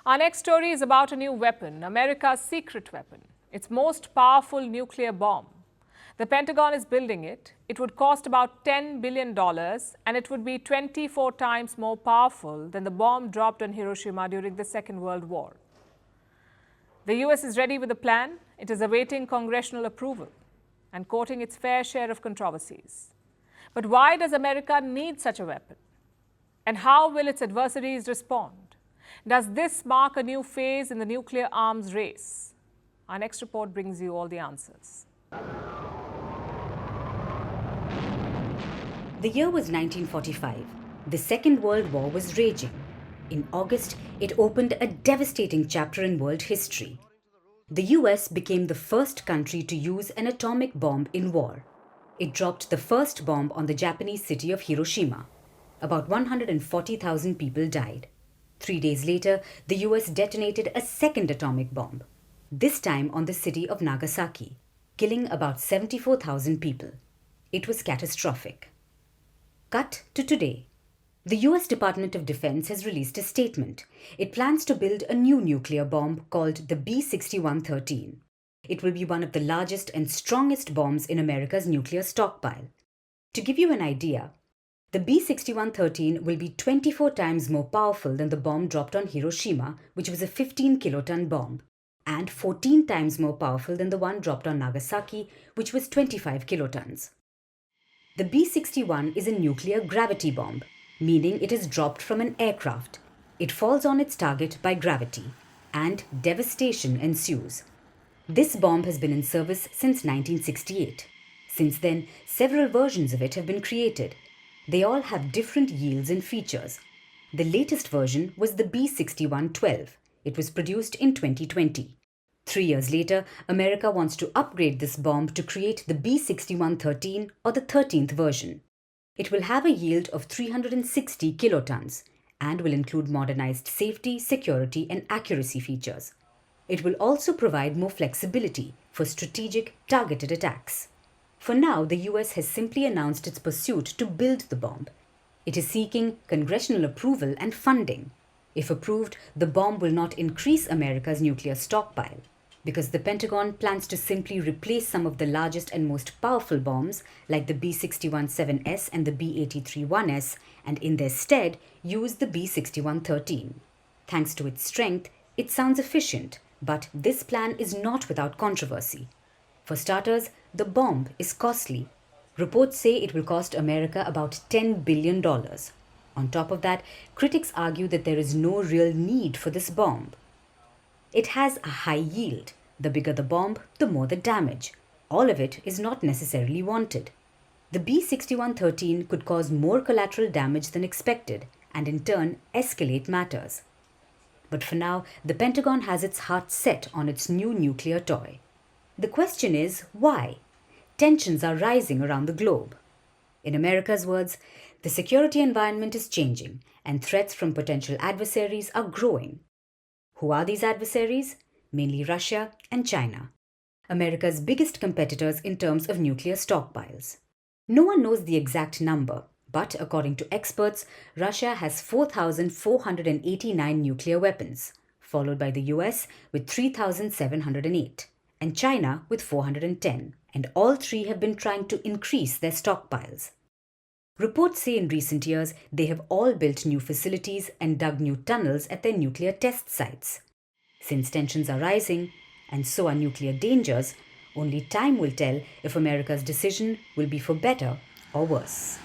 Our next story is about a new weapon, America's secret weapon, its most powerful nuclear bomb. The Pentagon is building it. It would cost about $10 billion and it would be 24 times more powerful than the bomb dropped on Hiroshima during the Second World War. The US is ready with a plan. It is awaiting congressional approval and courting its fair share of controversies. But why does America need such a weapon? And how will its adversaries respond? Does this mark a new phase in the nuclear arms race? Our next report brings you all the answers. The year was 1945. The Second World War was raging. In August, it opened a devastating chapter in world history. The US became the first country to use an atomic bomb in war. It dropped the first bomb on the Japanese city of Hiroshima. About 140,000 people died. 3 days later, the US detonated a second atomic bomb, this time on the city of Nagasaki, killing about 74,000 people. It was catastrophic. Cut to today. The US Department of Defense has released a statement. It plans to build a new nuclear bomb called the B-6113. It will be one of the largest and strongest bombs in America's nuclear stockpile. To give you an idea, the B-6113 will be 24 times more powerful than the bomb dropped on Hiroshima, which was a 15-kiloton bomb, and 14 times more powerful than the one dropped on Nagasaki, which was 25 kilotons. The B-61 is a nuclear gravity bomb, meaning it is dropped from an aircraft. It falls on its target by gravity, and devastation ensues. This bomb has been in service since 1968. Since then, several versions of it have been created. They all have different yields and features. The latest version was the B-6112. It was produced in 2020. 3 years later, America wants to upgrade this bomb to create the B-6113 or the 13th version. It will have a yield of 360 kilotons and will include modernized safety, security, and accuracy features. It will also provide more flexibility for strategic, targeted attacks. For now, the US has simply announced its pursuit to build the bomb. It is seeking congressional approval and funding. If approved, the bomb will not increase America's nuclear stockpile, because the Pentagon plans to simply replace some of the largest and most powerful bombs like the B-61-7S and the B-83-1S and in their stead use the B-6113. Thanks to its strength, it sounds efficient, but this plan is not without controversy. For starters, the bomb is costly. Reports say it will cost America about $10 billion. On top of that, critics argue that there is no real need for this bomb. It has a high yield. The bigger the bomb, the more the damage. All of it is not necessarily wanted. The B-6113 could cause more collateral damage than expected and in turn escalate matters. But for now, the Pentagon has its heart set on its new nuclear toy. The question is, why? Tensions are rising around the globe. In America's words, the security environment is changing and threats from potential adversaries are growing. Who are these adversaries? Mainly Russia and China, America's biggest competitors in terms of nuclear stockpiles. No one knows the exact number, but according to experts, Russia has 4,489 nuclear weapons, followed by the US with 3,708, and China with 410, and all three have been trying to increase their stockpiles. Reports say in recent years they have all built new facilities and dug new tunnels at their nuclear test sites. Since tensions are rising, and so are nuclear dangers, only time will tell if America's decision will be for better or worse.